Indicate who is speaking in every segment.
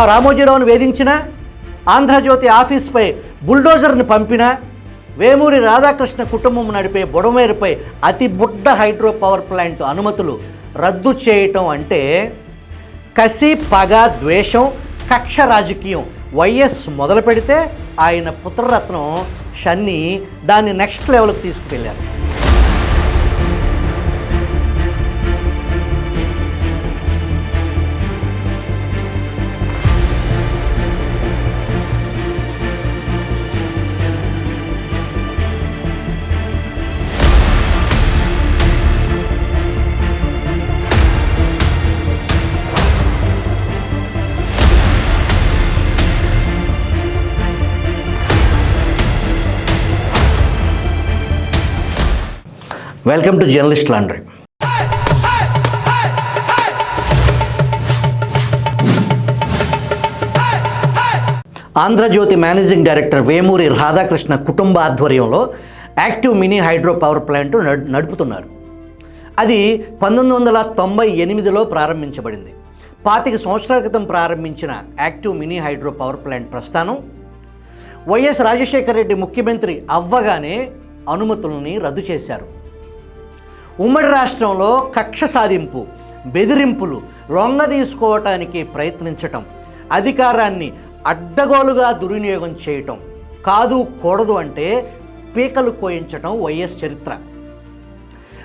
Speaker 1: రామోజీరావును వేధించిన, ఆంధ్రజ్యోతి ఆఫీస్పై బుల్డోజర్ని పంపిన, వేమూరి రాధాకృష్ణ కుటుంబం నడిపే బుడమేరుపై అతి బుడ్డ హైడ్రో పవర్ ప్లాంట్ అనుమతులు రద్దు చేయటం అంటే కసి, పగ, ద్వేషం, కక్ష రాజకీయం వైఎస్ మొదలు పెడితే ఆయన పుత్రరత్నం షన్ని దాన్ని నెక్స్ట్ లెవెల్కి తీసుకువెళ్ళారు. Welcome to journalist laundry. Andhrajyothi managing director Vemuri Radhakrishna కుటుంబ ఆధ్వర్యంలో active mini hydro power plant నడుపుతున్నారు. అది 1998లో ప్రారంభించబడింది. 25 సంవత్సరాల క్రితం ప్రారంభించిన active mini hydro power plant ప్రస్థానం వైఎస్ రాజశేఖర రెడ్డి ముఖ్యమంత్రి అవ్వగానే అనుమతులని రద్దు చేశారు. ఉమ్మడి రాష్ట్రంలో కక్ష సాధింపు, బెదిరింపులు, లొంగ తీసుకోవటానికి ప్రయత్నించటం, అధికారాన్ని అడ్డగోలుగా దుర్వినియోగం చేయటం, కాదు కూడదు అంటే పీకలు కోయించటం వైఎస్ చరిత్ర.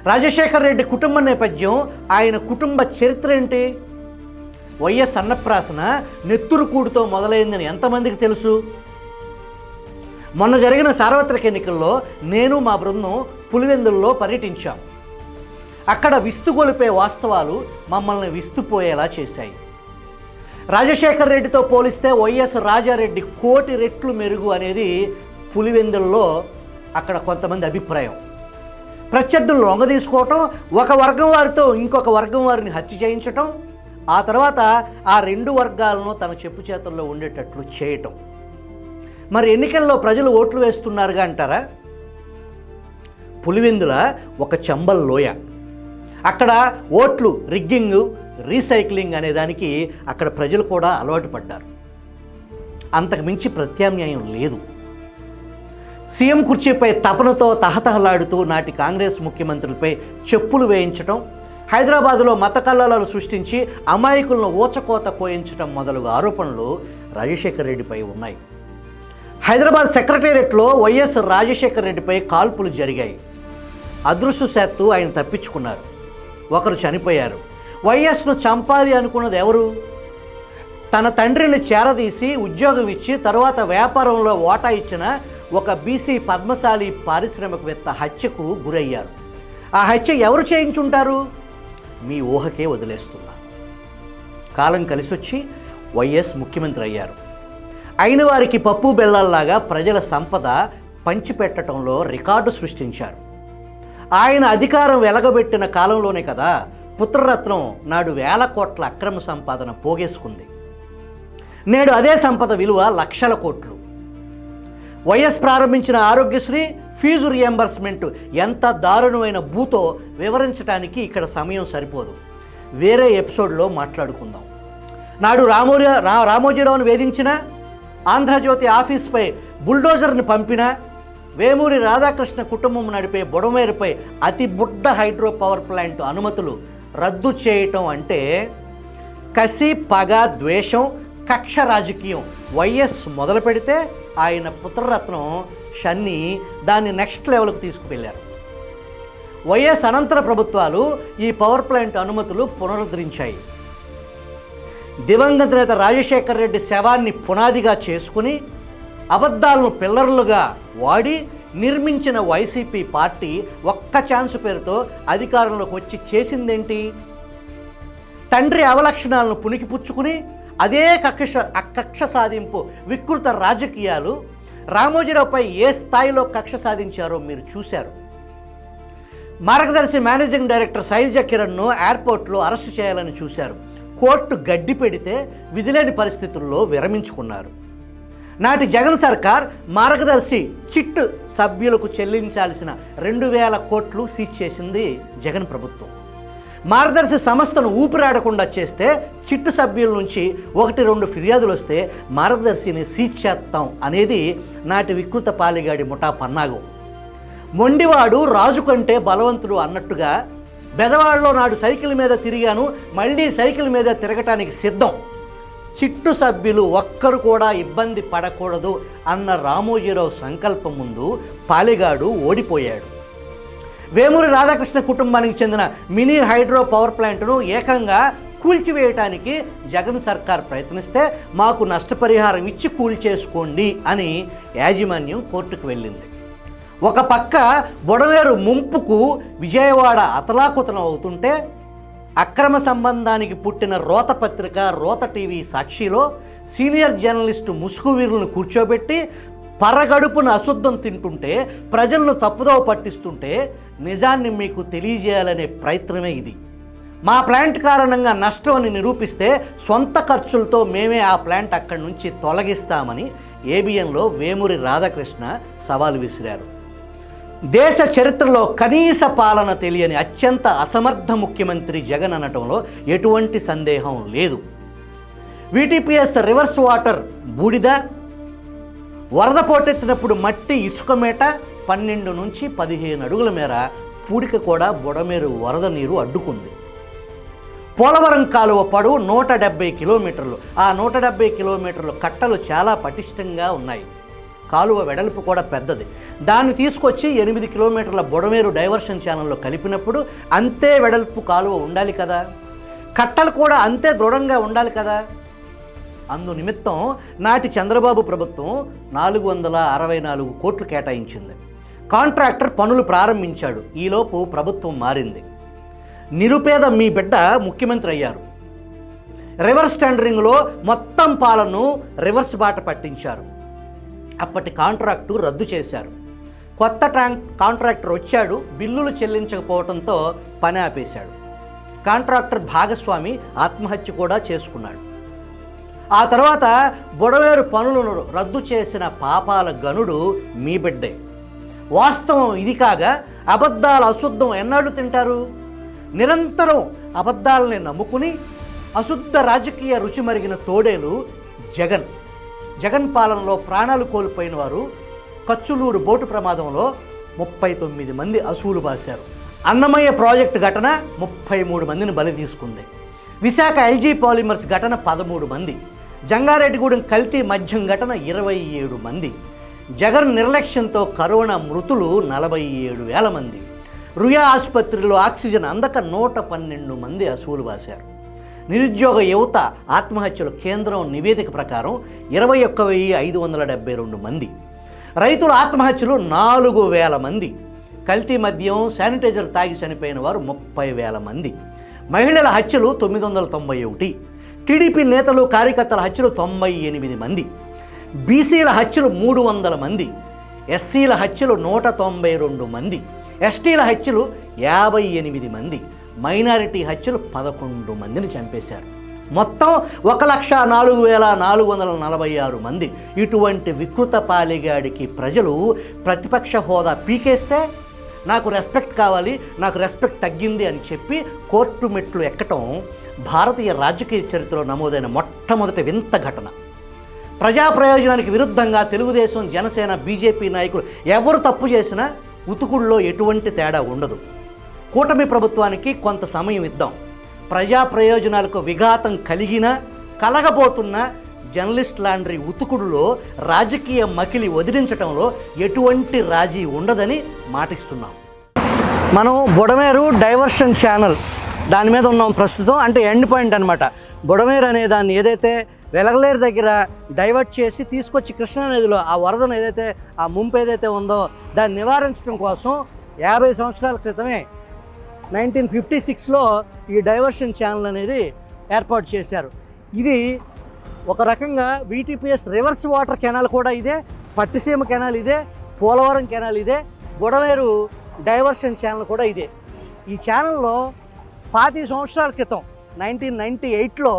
Speaker 1: రాజశేఖర రెడ్డి కుటుంబ నేపథ్యం, ఆయన కుటుంబ చరిత్ర ఏంటి? వైఎస్ అన్నప్రాసన నెత్తురుకూడుతో మొదలైందని ఎంతమందికి తెలుసు? మొన్న జరిగిన సార్వత్రిక ఎన్నికల్లో నేను మా బృందం పులివెందుల్లో పర్యటించాం. అక్కడ విస్తుగొలిపే వాస్తవాలు మమ్మల్ని విస్తుపోయేలా చేశాయి. రాజశేఖర రెడ్డితో పోలిస్తే వైఎస్ రాజారెడ్డి కోటి రెట్లు మెరుగు అనేది పులివెందుల్లో అక్కడ కొంతమంది అభిప్రాయం. ప్రత్యర్థులు లొంగ తీసుకోవటం, ఒక వర్గం వారితో ఇంకొక వర్గం వారిని హత్య చేయించటం, ఆ తర్వాత ఆ రెండు వర్గాలను తన చెప్పు చేతుల్లో ఉండేటట్లు చేయటం. మరి ఎన్నికల్లో ప్రజలు ఓట్లు వేస్తున్నారుగా అంటారా? పులివెందుల ఒక చంబల్ లోయ. అక్కడ ఓట్లు రిగ్గింగ్, రీసైక్లింగ్ అనే దానికి అక్కడ ప్రజలు కూడా అలవాటు పడ్డారు. అంతకు మించి ప్రత్యామ్నాయం లేదు. సీఎం కుర్చీపై తపనతో తహతహలాడుతూ నాటి కాంగ్రెస్ ముఖ్యమంత్రులపై చెప్పులు వేయించడం, హైదరాబాదులో మత కల్లాలను సృష్టించి అమాయకులను ఊచకోత కోయించడం మొదలగు ఆరోపణలు రాజశేఖర రెడ్డిపై ఉన్నాయి. హైదరాబాద్ సెక్రటేరియట్లో వైఎస్ రాజశేఖర రెడ్డిపై కాల్పులు జరిగాయి. అదృష్టవశాత్తు ఆయన తప్పించుకున్నారు. ఒకరు చనిపోయారు. వైఎస్ను చంపాలి అనుకున్నది ఎవరు? తన తండ్రిని చేరదీసి ఉద్యోగం ఇచ్చి తరువాత వ్యాపారంలో వాటా ఇచ్చిన ఒక బీసీ పద్మశాలి పారిశ్రామికవేత్త హత్యకు గురయ్యారు. ఆ హత్య ఎవరు చేయించుంటారు? మీ ఊహకే వదిలేస్తున్నా. కాలం కలిసొచ్చి వైఎస్ ముఖ్యమంత్రి అయ్యారు. అయిన వారికి పప్పు బెల్లాల్లాగా ప్రజల సంపద పంచిపెట్టడంలో రికార్డు సృష్టించారు. ఆయన అధికారం వెలగబెట్టిన కాలంలోనే కదా పుత్రరత్నం నాడు 1000 కోట్ల అక్రమ సంపాదన పోగేసుకుంది. నేడు అదే సంపద విలువ లక్షల కోట్లు. వైఎస్ ప్రారంభించిన ఆరోగ్యశ్రీ ఫీజు రియంబర్స్మెంట్ ఎంత దారుణమైన భూతో వివరించడానికి ఇక్కడ సమయం సరిపోదు. వేరే ఎపిసోడ్లో మాట్లాడుకుందాం. నాడు రామోజీరావును వేధించిన, ఆంధ్రజ్యోతి ఆఫీస్పై బుల్డోజర్ని పంపిన, వేమూరి రాధాకృష్ణ కుటుంబం నడిపే బుడమేరుపై అతి బుడ్డ హైడ్రో పవర్ ప్లాంట్ అనుమతులు రద్దు చేయటం అంటే కసి, పగ, ద్వేషం, కక్ష రాజకీయం వైఎస్ మొదలు పెడితే ఆయన పుత్రరత్నం షన్ని దాన్ని నెక్స్ట్ లెవెల్కి తీసుకువెళ్ళారు. వైఎస్ అనంతర ప్రభుత్వాలు ఈ పవర్ ప్లాంట్ అనుమతులు పునరుద్ధరించాయి. దివంగత నేత రాజశేఖర రెడ్డి శవాన్ని పునాదిగా చేసుకుని అబద్ధాలను పిల్లర్లుగా వాడి నిర్మించిన వైసీపీ పార్టీ ఒక్క ఛాన్స్ పేరుతో అధికారంలోకి వచ్చి చేసిందేంటి? తండ్రి అవలక్షణాలను పుణికిపుచ్చుకుని అదే కక్ష సాధింపు వికృత రాజకీయాలు రామోజీరావుపై ఏ స్థాయిలో కక్ష సాధించారో మీరు చూశారు. మార్గదర్శి మేనేజింగ్ డైరెక్టర్ శైలజ కిరణ్ను ఎయిర్పోర్ట్లో అరెస్టు చేయాలని చూశారు. కోర్టు గడ్డి పెడితే విధిలేని పరిస్థితుల్లో విరమించుకున్నారు. నాటి జగన్ సర్కార్ మార్గదర్శి చిట్ సభ్యులకు చెల్లించాల్సిన 2000 కోట్లు సీజ్ చేసింది జగన్ ప్రభుత్వం. మార్గదర్శి సంస్థను ఊపిరాడకుండా చేస్తే చిట్టు సభ్యుల నుంచి 1-2 ఫిర్యాదులు వస్తే మార్గదర్శిని సీజ్ చేస్తాం అనేది నాటి వికృత పాలిగాడి ముఠా పన్నాగం. మొండివాడు రాజు కంటే బలవంతుడు అన్నట్టుగా బెదవాడలో నాడు సైకిల్ మీద తిరిగాను, మళ్ళీ సైకిల్ మీద తిరగటానికి సిద్ధం. చిట్టు సభ్యులు ఒక్కరు కూడా ఇబ్బంది పడకూడదు అన్న రామోజీరావు సంకల్పం ముందు పాలిగాడు ఓడిపోయాడు. వేమూరి రాధాకృష్ణ కుటుంబానికి చెందిన మినీ హైడ్రో పవర్ ప్లాంట్ను ఏకంగా కూల్చివేయటానికి జగన్ సర్కార్ ప్రయత్నిస్తే మాకు నష్టపరిహారం ఇచ్చి కూల్చేసుకోండి అని యాజమాన్యం కోర్టుకు వెళ్ళింది. ఒక పక్క బొడమేరు ముంపుకు విజయవాడ అతలాకుతలం అవుతుంటే అక్రమ సంబంధానికి పుట్టిన రోత పత్రిక, రోత టీవీ సాక్షిలో సీనియర్ జర్నలిస్టు ముసుగు వీరులను కూర్చోబెట్టి పరగడుపున అశుద్ధం తింటుంటే, ప్రజలను తప్పుదోవ పట్టిస్తుంటే నిజాన్ని మీకు తెలియజేయాలనే ప్రయత్నమే ఇది. మా ప్లాంట్ కారణంగా నష్టం అని నిరూపిస్తే సొంత ఖర్చులతో మేమే ఆ ప్లాంట్ అక్కడి నుంచి తొలగిస్తామని ఏబిఎన్లో వేమూరి రాధాకృష్ణ సవాలు విసిరారు. దేశ చరిత్రలో కనీస పాలన తెలియని అత్యంత అసమర్థ ముఖ్యమంత్రి జగన్ అనటంలో ఎటువంటి సందేహం లేదు. వీటీపీఎస్ రివర్స్ వాటర్ బూడిద, వరద పోటెత్తినప్పుడు మట్టి ఇసుక మేట 12 నుంచి 15 అడుగుల మేర పూడిక కూడా బుడమేరు వరద నీరు అడ్డుకుంది. పోలవరం కాలువ పొడవు 170 కిలోమీటర్లు. ఆ 170 కిలోమీటర్ల కట్టలు చాలా పటిష్టంగా ఉన్నాయి. కాలువ వెడల్పు కూడా పెద్దది. దాన్ని తీసుకొచ్చి 8 కిలోమీటర్ల బుడమేరు డైవర్షన్ ఛానల్లో కలిపినప్పుడు అంతే వెడల్పు కాలువ ఉండాలి కదా, కట్టలు కూడా అంతే దృఢంగా ఉండాలి కదా. అందు నిమిత్తం నాటి చంద్రబాబు ప్రభుత్వం 464 కోట్లు కేటాయించింది. కాంట్రాక్టర్ పనులు ప్రారంభించాడు. ఈలోపు ప్రభుత్వం మారింది. నిరుపేద మీ బిడ్డ ముఖ్యమంత్రి అయ్యారు. రివర్స్ టెండరింగ్లో మొత్తం పాలను రివర్స్ బాట పట్టించారు. అప్పటి కాంట్రాక్టు రద్దు చేశారు. కొత్త కాంట్రాక్టర్ వచ్చాడు. బిల్లులు చెల్లించకపోవడంతో పని ఆపేశాడు. కాంట్రాక్టర్ భాగస్వామి ఆత్మహత్య కూడా చేసుకున్నాడు. ఆ తర్వాత బుడమేరు పనులను రద్దు చేసిన పాపాల గనుడు మీ బిడ్డే. వాస్తవం ఇది కాగా అబద్ధాల అశుద్ధం ఎన్నాళ్ళు తింటారు? నిరంతరం అబద్ధాలని నమ్ముకుని అశుద్ధ రాజకీయ రుచి మరిగిన తోడేలు జగన్ పాలనలో ప్రాణాలు కోల్పోయిన వారు కచ్చులూరు బోటు ప్రమాదంలో 39 మంది అసూలు బాశారు. అన్నమయ్య ప్రాజెక్టు ఘటన 33 మందిని బలి తీసుకుంది. విశాఖ ఎల్జీ పాలిమర్స్ ఘటన 13 మంది. జంగారెడ్డిగూడెం కల్తీ మద్యం ఘటన 27 మంది. జగన్ నిర్లక్ష్యంతో కరోనా మృతులు 47,000 మంది. రుయా ఆసుపత్రిలో ఆక్సిజన్ అందక 112 మంది అసూలు బాశారు. నిరుద్యోగ యువత ఆత్మహత్యలు కేంద్రం నివేదిక ప్రకారం 21,572 మంది. రైతుల ఆత్మహత్యలు 4,000 మంది. కల్తీ మద్యం, శానిటైజర్ తాగి చనిపోయిన వారు 30,000 మంది. మహిళల హత్యలు 991. టీడీపీ నేతలు కార్యకర్తల హత్యలు 98 మంది. బీసీల హత్యలు 300 మంది. ఎస్సీల హత్యలు 192 మంది. ఎస్టీల హత్యలు 58 మంది. మైనారిటీ హత్యలు 11 మందిని చంపేశారు. మొత్తం 1,04,446 మంది. ఇటువంటి వికృత పాలిగాడికి ప్రజలు ప్రతిపక్ష హోదా పీకేస్తే నాకు రెస్పెక్ట్ కావాలి, నాకు రెస్పెక్ట్ తగ్గింది అని చెప్పి కోర్టు మెట్లు ఎక్కటం భారతీయ రాజకీయ చరిత్రలో నమోదైన మొట్టమొదటి వింత ఘటన. ప్రజా ప్రయోజనానికి విరుద్ధంగా తెలుగుదేశం, జనసేన, బీజేపీ నాయకులు ఎవరు తప్పు చేసినా ఉతుకుల్లో ఎటువంటి తేడా ఉండదు. కూటమి ప్రభుత్వానికి కొంత సమయం ఇద్దాం. ప్రజా ప్రయోజనాలకు విఘాతం కలగబోతున్న జర్నలిస్ట్ లాండ్రీ ఉతుకుడులో రాజకీయ మకిలి వదిలించడంలో ఎటువంటి రాజీ ఉండదని మాటిస్తున్నాం. మనం బుడమేరు డైవర్షన్ ఛానల్ దాని మీద ఉన్నాం ప్రస్తుతం. అంటే ఎండ్ పాయింట్ అనమాట. బుడమేరు అనే దాన్ని ఏదైతే వెలగలేరు దగ్గర డైవర్ట్ చేసి తీసుకొచ్చి కృష్ణానదిలో ఆ వరదను ఏదైతే ఆ ముంపు ఏదైతే ఉందో దాన్ని నివారించడం కోసం 50 సంవత్సరాల క్రితమే 1956లో ఈ డైవర్షన్ ఛానల్ అనేది ఏర్పాటు చేశారు. ఇది ఒక రకంగా వీటీపీఎస్ రివర్స్ వాటర్ కెనాల్ కూడా ఇదే, పట్టిసీమ కెనాల్ ఇదే, పోలవరం కెనాల్ ఇదే, బుడమేరు డైవర్షన్ ఛానల్ కూడా ఇదే. ఈ ఛానల్లో 50 సంవత్సరాల క్రితం 1998లో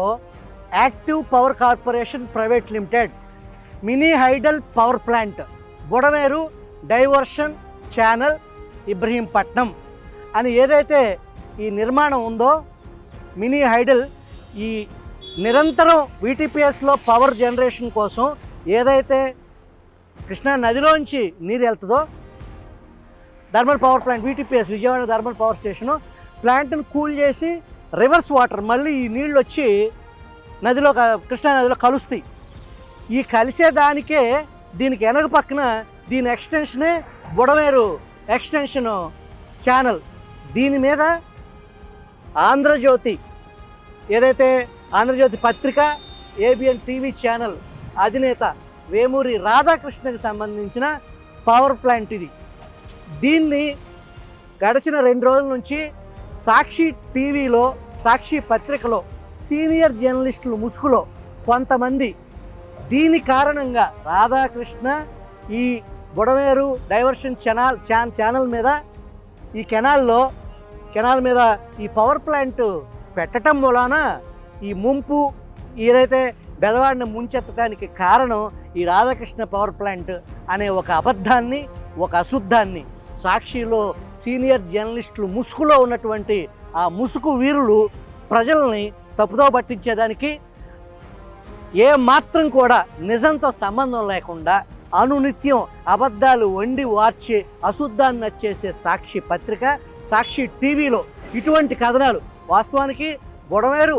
Speaker 1: active power corporation private limited mini hydel power plant Budameru diversion channel Ibrahimpatnam అని ఏదైతే ఈ నిర్మాణం ఉందో మినీ హైడల్ ఈ నిరంతరం వీటీపీఎస్లో పవర్ జనరేషన్ కోసం ఏదైతే కృష్ణా నదిలోంచి నీరు వెళ్తుందో thermal power plant VTPS Vijayawada thermal power station ప్లాంట్ను కూల్ చేసి రివర్స్ వాటర్ మళ్ళీ ఈ నీళ్ళు వచ్చి నదిలో కృష్ణా నదిలో కలుస్తాయి. ఈ కలిసేదానికే దీనికి వెనక పక్కన దీని ఎక్స్టెన్షనే బుడమేరు ఎక్స్టెన్షన్ ఛానల్. దీని మీద ఆంధ్రజ్యోతి ఏదైతే ఆంధ్రజ్యోతి పత్రిక ఏబిఎన్ టీవీ ఛానల్ అధినేత వేమూరి రాధాకృష్ణకి సంబంధించిన పవర్ ప్లాంట్ ఇది. దీన్ని గడిచిన 2 రోజుల నుంచి సాక్షి టీవీలో సాక్షి పత్రికలో సీనియర్ జర్నలిస్టులు ముసుగులో కొంతమంది దీని కారణంగా రాధాకృష్ణ ఈ బుడమేరు డైవర్షన్ ఛానల్ మీద ఈ కెనాల్ మీద ఈ పవర్ ప్లాంట్ పెట్టడం మూలాన ఈ ముంపు ఏదైతే బెదవాడిని ముంచెత్తడానికి కారణం ఈ రాధాకృష్ణ పవర్ ప్లాంట్ అనే ఒక అబద్ధాన్ని ఒక అశుద్ధాన్ని సాక్షిలో సీనియర్ జర్నలిస్టులు ముసుగులో ఉన్నటువంటి ఆ ముసుగు వీరులు ప్రజల్ని తప్పుదో పట్టించేదానికి ఏ మాత్రం కూడా నిజంతో సంబంధం లేకుండా అనునిత్యం అబద్ధాలు వండి వార్చే అశుద్ధాన్ని వచ్చేసే సాక్షి పత్రిక సాక్షి టీవీలో ఇటువంటి కథనాలు వాస్తవానికి బుడమేరు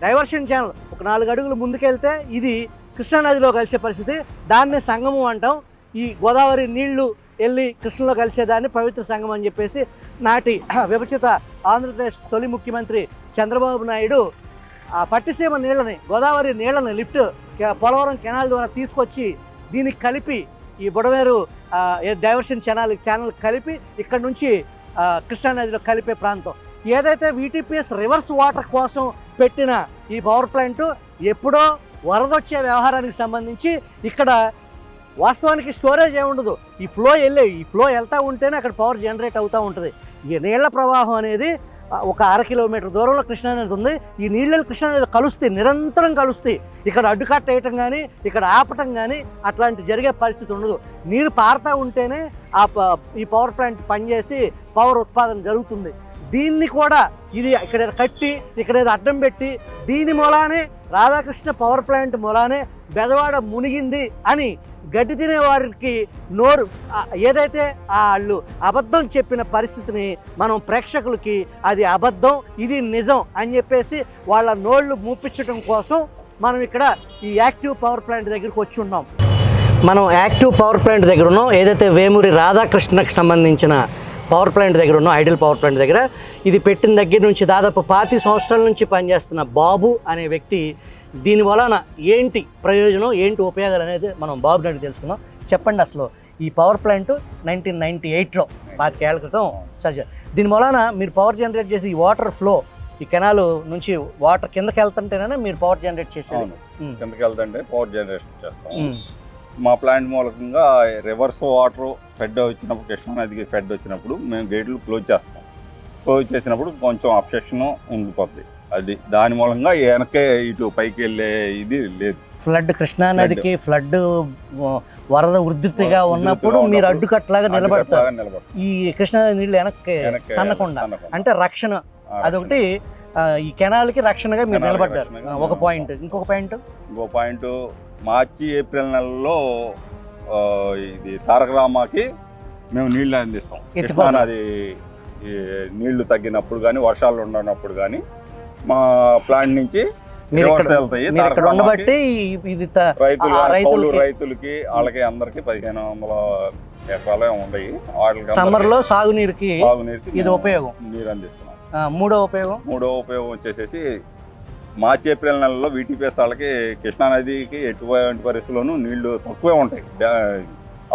Speaker 1: డైవర్షన్ ఛానల్ ఒక 4 అడుగులు ముందుకెళ్తే ఇది కృష్ణానదిలో కలిసే పరిస్థితి. దాన్నే సంగమం అంటాం. ఈ గోదావరి నీళ్లు వెళ్ళి కృష్ణలో కలిసేదాన్ని పవిత్ర సంగమం అని చెప్పేసి నాటి విభజిత ఆంధ్రప్రదేశ్ తొలి ముఖ్యమంత్రి చంద్రబాబు నాయుడు ఆ పట్టిసీమ నీళ్ళని గోదావరి నీళ్ళని లిఫ్ట్ పోలవరం కెనాల్ ద్వారా తీసుకొచ్చి దీనికి కలిపి ఈ బుడమేరు డైవర్షన్ ఛానల్ కలిపి ఇక్కడ నుంచి కృష్ణానదిలో కలిపే ప్రాంతం ఏదైతే వీటీపీఎస్ రివర్స్ వాటర్ కోసం పెట్టిన ఈ పవర్ ప్లాంట్ ఎప్పుడో వరదొచ్చే వ్యవహారానికి సంబంధించి ఇక్కడ వాస్తవానికి స్టోరేజ్ ఏముండదు. ఈ ఫ్లో వెళ్తూ ఉంటేనే అక్కడ పవర్ జనరేట్ అవుతూ ఉంటుంది. ఈ నీళ్ల ప్రవాహం అనేది ఒక 1/2 కిలోమీటర్ దూరంలో కృష్ణానది ఉంది. ఈ నీళ్ళు కృష్ణానది కలుస్తాయి, నిరంతరం కలుస్తాయి. ఇక్కడ అడ్డుకట్ట వేయటం కానీ ఇక్కడ ఆపటం కానీ అట్లాంటి జరిగే పరిస్థితి ఉండదు. నీరు పారుతూ ఉంటేనే ఈ పవర్ ప్లాంట్ పనిచేసి పవర్ ఉత్పాదన జరుగుతుంది. దీన్ని కూడా ఇది ఇక్కడ కట్టి ఇక్కడ అడ్డం పెట్టి దీని మూలానే రాధాకృష్ణ పవర్ ప్లాంట్ మూలానే బెదవాడ మునిగింది అని గడ్డి తినే వారికి నోరు ఏదైతే వాళ్ళు అబద్ధం చెప్పిన పరిస్థితిని మనం ప్రేక్షకులకి అది అబద్ధం ఇది నిజం అని చెప్పేసి వాళ్ళ నోళ్ళు మూపించడం కోసం మనం ఇక్కడ ఈ యాక్టివ్ పవర్ ప్లాంట్ దగ్గరికి వచ్చి ఉన్నాం. మనం యాక్టివ్ పవర్ ప్లాంట్ దగ్గర ఉన్నాం. ఏదైతే వేమూరి రాధాకృష్ణకి సంబంధించిన పవర్ ప్లాంట్ దగ్గర ఉన్నాం, ఐడియల్ పవర్ ప్లాంట్ దగ్గర. ఇది పెట్టిన దగ్గర నుంచి దాదాపు 25 సంవత్సరాల నుంచి పనిచేస్తున్న బాబు అనే వ్యక్తి దీని వలన ఏంటి ప్రయోజనం ఏంటి ఉపయోగాలు అనేది మనం బాబు నాయుడు తెలుసుకుందాం. చెప్పండి, అసలు ఈ పవర్ ప్లాంట్ 1998లో 25 ఏళ్ల క్రితం సర్జ దీని వలన మీరు పవర్ జనరేట్ చేసి ఈ వాటర్ ఫ్లో ఈ కెనాల్ నుంచి వాటర్ కిందకి వెళ్తుంటేనే మీరు పవర్ జనరేట్ చేసేది.
Speaker 2: కిందకి వెళ్తుంటే పవర్ జనరేషన్ చేస్తాం. మా ప్లాంట్ మూలకంగా రివర్స్ వాటర్ ఫెడ్ వచ్చినప్పుడు కృష్ణానదికి ఫెడ్ వచ్చినప్పుడు మేము గేట్లు క్లోజ్ చేస్తాం. క్లోజ్ చేసినప్పుడు కొంచెం అబ్స్ట్రక్షన్ ఉండిపోద్ది. అది దాని మూలంగా వెనకే ఇటు పైకి వెళ్ళే ఇది లేదు.
Speaker 1: ఫ్లడ్ కృష్ణానదికి ఫ్లడ్ వరద ఉధృతిగా ఉన్నప్పుడు మీరు అడ్డుకట్లాగా నిలబడతారు. ఈ కృష్ణానది నీళ్ళు వెనక్కి తన్నకుండా అంటే రక్షణ అదొకటి ఈ కెనాల్కి రక్షణగా మీరు నిలబడ్డారు. ఒక పాయింట్. ఇంకో పాయింట్
Speaker 2: మార్చి ఏప్రిల్ నెలలో ఇది తారక రామాకి మేము నీళ్ళు అందిస్తాం. కృష్ణానది నీళ్లు తగ్గినప్పుడు కానీ వర్షాలు ఉండనప్పుడు కానీ మా ప్లాంట్ నుంచి రైతులకి వాళ్ళకి అందరికి 1500 ఎకరాలే ఉన్నాయి.
Speaker 1: సమ్మర్ లో సాగునీరుకి ఇది ఉపయోగం
Speaker 2: నీరు అందిస్తున్నాం.
Speaker 1: మూడో ఉపయోగం
Speaker 2: వచ్చేసేసి మార్చి ఏప్రిల్ నెలలో వీటీపీఎస్ వాళ్ళకి కృష్ణానదికి ఎటువంటి పరిస్థితుల్లోనూ నీళ్లు తక్కువే ఉంటాయి.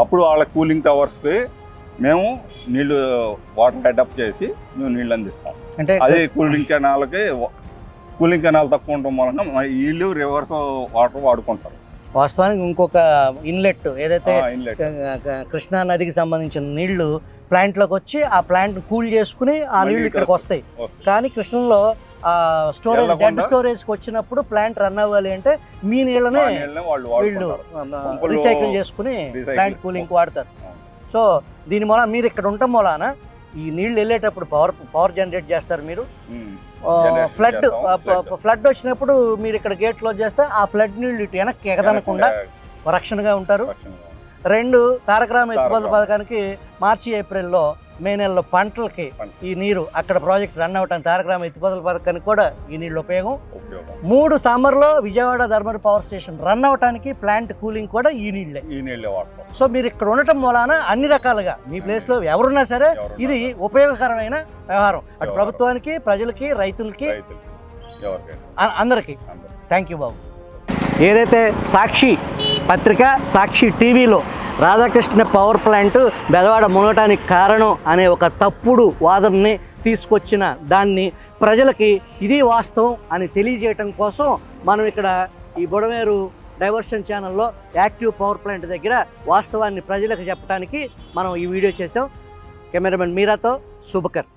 Speaker 2: అప్పుడు వాళ్ళ కూలింగ్ టవర్స్కి మేము నీళ్లు వాటర్ హెడ్అప్ చేసి మేము నీళ్ళు అందిస్తాం. అంటే అదే కూలింగ్ కెనాల్ తక్కువ ఉండటం మూలంగా వీళ్ళు రివర్స్ వాటర్ వాడుకుంటారు.
Speaker 1: వాస్తవానికి ఇంకొక ఇన్లెట్ ఏదైతే కృష్ణా నదికి సంబంధించిన నీళ్లు ప్లాంట్లోకి వచ్చి ఆ ప్లాంట్ కూల్ చేసుకుని ఆ నీళ్లు ఇక్కడికి వస్తాయి. కానీ కృష్ణలో డెడ్ స్టోరేజ్కి వచ్చినప్పుడు ప్లాంట్ రన్ అవ్వాలి అంటే మీ నీళ్ళనే వీళ్ళు రీసైకిల్ చేసుకుని ప్లాంట్ కూలింగ్కి వాడతారు. సో దీని మూల మీరు ఇక్కడ ఉండటం మూలాన ఈ నీళ్ళు వెళ్ళేటప్పుడు పవర్ జనరేట్ చేస్తారు మీరు.
Speaker 2: ఉమ్.
Speaker 1: ఫ్లడ్
Speaker 2: చేస్తాం.
Speaker 1: ఫ్లడ్ వచ్చినప్పుడు మీరు ఇక్కడ గేట్ క్లోజ్ చేస్తే ఆ ఫ్లడ్ నీళ్ళు ఇటు వెనక్కి ఎగదనకుండా రక్షణగా ఉంటారు.
Speaker 2: రక్షణగా.
Speaker 1: 2 తారక రామ ఎత్తిపోతల
Speaker 2: తారక
Speaker 1: పథకానికి మార్చి ఏప్రిల్లో మే నెలలో పంటలకి
Speaker 2: పంట.
Speaker 1: ఈ నీరు అక్కడ ప్రాజెక్ట్ రన్ అవటానికి తారక రామ ఎత్తిపోతల పథకానికి కూడా ఈ నీళ్ళు ఉపయోగం.
Speaker 2: ఉపయోగం.
Speaker 1: 3 సమ్మర్లో Vijayawada Dharmavaram power station run అవటానికి ప్లాంట్ కూలింగ్ కూడా ఈ నీళ్ళే.
Speaker 2: ఈ నీళ్ళే వాడతాం.
Speaker 1: సో మీరు ఇక్కడ ఉండటం మూలాన అన్ని రకాలుగా మీ ప్లేస్లో ఎవరున్నా సరే ఇది ఉపయోగకరమైన వ్యవహారం అటు
Speaker 2: వ్యవహారం.
Speaker 1: ప్రభుత్వానికి, ప్రజలకి, రైతులకి,
Speaker 2: రైతులకి ఎవరికైనా
Speaker 1: అందరికీ.
Speaker 2: అందరూ.
Speaker 1: థ్యాంక్ యూ బాబు. ఏదైతే సాక్షి పత్రిక, సాక్షి టీవీలో రాధాకృష్ణ పవర్ ప్లాంట్ బెదవాడ మునగటానికి కారణం అనే ఒక తప్పుడు వాదనని తీసుకొచ్చిన దాన్ని ప్రజలకి ఇది వాస్తవం అని తెలియజేయటం కోసం మనం ఇక్కడ ఈ బుడమేరు డైవర్షన్ ఛానల్లో యాక్టివ్ పవర్ ప్లాంట్ దగ్గర వాస్తవాన్ని ప్రజలకు చెప్పడానికి మనం ఈ వీడియో చేసాం. కెమెరామెన్ మీరాతో శుభకర్.